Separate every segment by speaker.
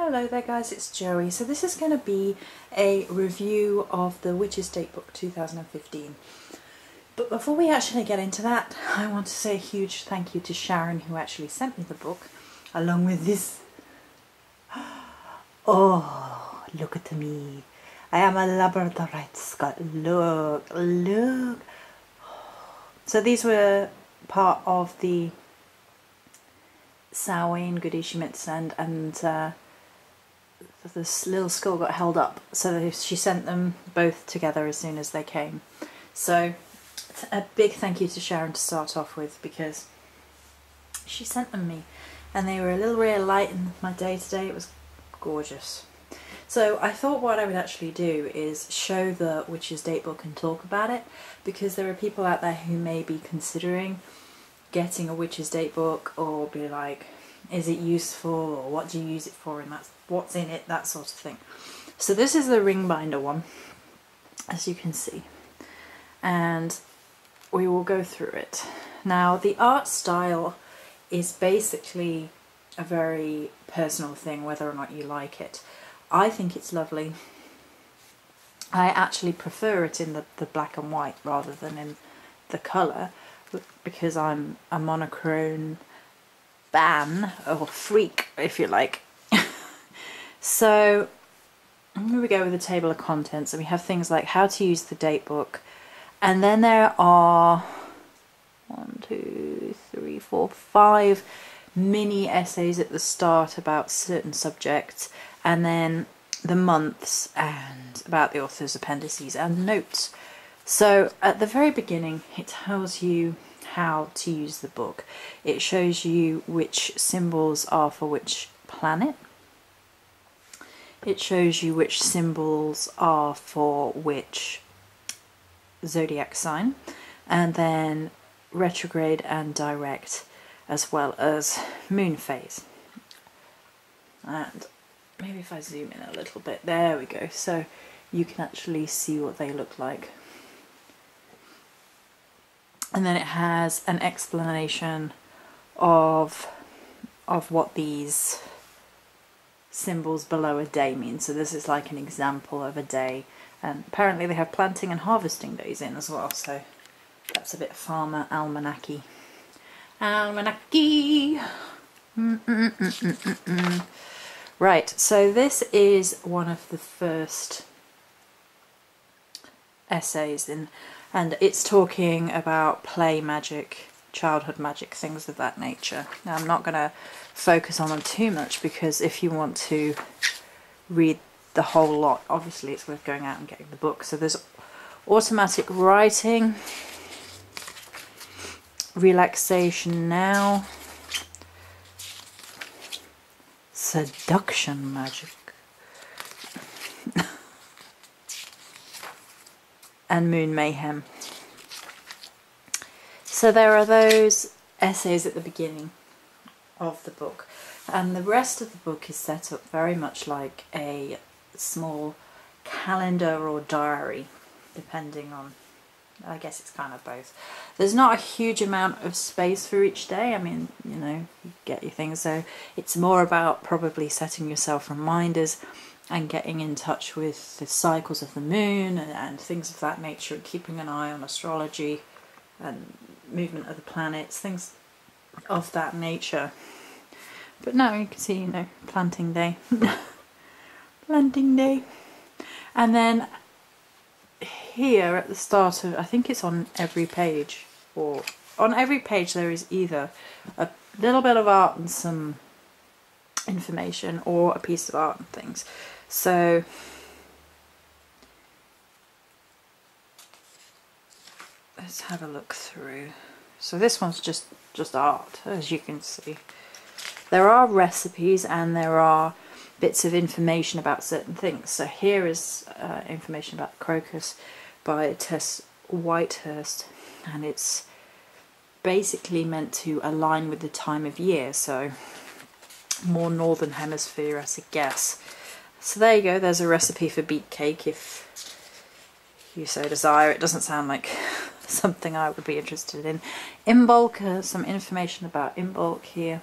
Speaker 1: Hello there guys, it's Joey. So this is going to be a review of the Witch's Datebook 2015. But before we actually get into that, I want to say a huge thank you to Sharon who actually sent me the book, along with this. Oh, look at me. I am a Labradorite Scot. Look, look. So these were part of the Samhain goodie she meant to send, and this little skull got held up, so she sent them both together as soon as they came. So a big thank you to Sharon to start off with, because she sent them me and they were a little ray of light in my day today. It was gorgeous. So I thought what I would actually do is show the Witch's Datebook and talk about it, because there are people out there who may be considering getting a Witch's Datebook, or be like, is it useful, or what do you use it for, and that's what's in it, that sort of thing. So this is the ring binder one, as you can see, and we will go through it. Now the art style is basically a very personal thing, whether or not you like it. I think it's lovely. I actually prefer it in the black and white rather than in the colour, because I'm a monochrome fan, or freak if you like. So here we go with the table of contents, and we have things like how to use the date book, and then there are 5 mini essays at the start about certain subjects, and then the months and about the author's appendices and notes. So at the very beginning it tells you how to use the book. It shows you which symbols are for which planet. It shows you which symbols are for which zodiac sign, and then retrograde and direct, as well as moon phase. And maybe if I zoom in a little bit, there we go, so you can actually see what they look like. And then it has an explanation of what these symbols below a day mean. So this is like an example of a day, and apparently they have planting and harvesting days in as well, so that's a bit farmer almanac-y. Right, so this is one of the first essays in, and it's talking about play magic, childhood magic, things of that nature. Now I'm not going to focus on them too much, because if you want to read the whole lot, obviously it's worth going out and getting the book. So there's automatic writing, relaxation now, seduction magic, and moon mayhem. So there are those essays at the beginning of the book, and the rest of the book is set up very much like a small calendar or diary, depending on, I guess it's kind of both. There's not a huge amount of space for each day. I mean, you know, you get your things, so it's more about probably setting yourself reminders and getting in touch with the cycles of the moon and things of that nature, and keeping an eye on astrology and movement of the planets, things of that nature. But now you can see, you know, planting day. Planting day. And then here at the start of, I think it's on every page, or on every page there is either a little bit of art and some information, or a piece of art and things. So let's have a look through. So this one's just art, as you can see. There are recipes and there are bits of information about certain things. So here is information about crocus by Tess Whitehurst, and it's basically meant to align with the time of year, so more northern hemisphere, I guess. So there you go, there's a recipe for beet cake if you so desire. It doesn't sound like something I would be interested in. Imbolc, some information about Imbolc here.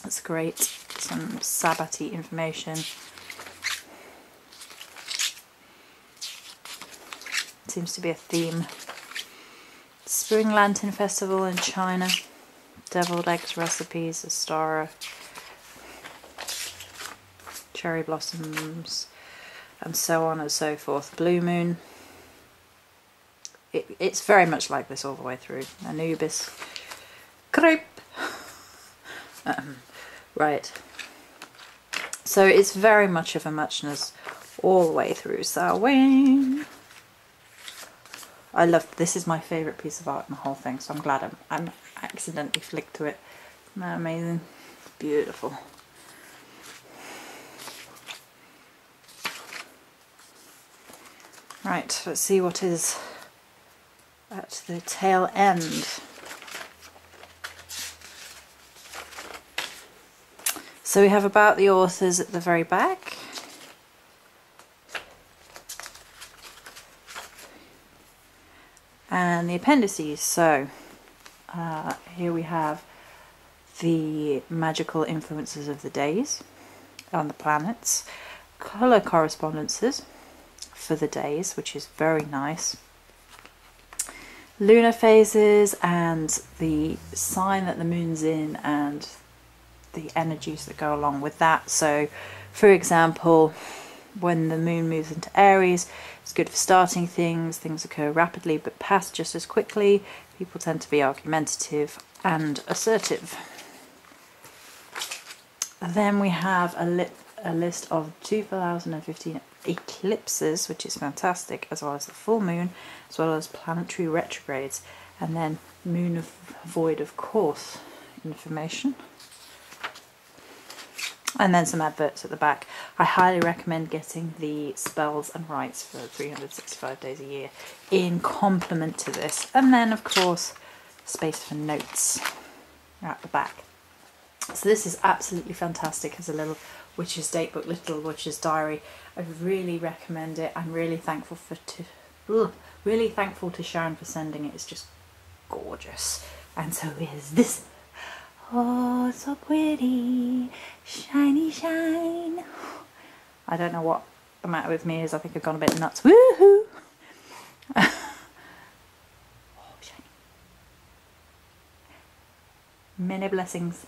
Speaker 1: That's great. some Sabbaty information. Seems to be a theme. Spring Lantern Festival in China. Deviled eggs recipes, Astara. Cherry blossoms. And so on and so forth. Blue moon. It's very much like this all the way through. Anubis. Crepe. Right. So it's very much of a muchness all the way through Samhain. I love this. Is my favourite piece of art in the whole thing, so I'm glad I'm accidentally flicked to it. Isn't that amazing? Beautiful. Right, let's see what is at the tail end. So we have about the authors at the very back. And the appendices. So here we have the magical influences of the days on the planets, colour correspondences for the days, which is very nice, lunar phases and the sign that the moon's in and the energies that go along with that. So for example, when the moon moves into Aries, it's good for starting things. Things occur rapidly but pass just as quickly. People tend to be argumentative and assertive. Then we have a list of 2015 eclipses, which is fantastic, as well as the full moon, as well as planetary retrogrades, and then moon of void of course information. And then some adverts at the back. I highly recommend getting the spells and rites for 365 days a year in complement to this. And then, of course, space for notes at the back. So this is absolutely fantastic as a little witch's datebook, little witch's diary. I really recommend it. I'm really thankful to Sharon for sending it. It's just gorgeous. And so is this. Oh, so pretty. Shiny shine. I don't know what the matter with me is. I think I've gone a bit nuts. Woohoo! Oh, shiny. Many blessings.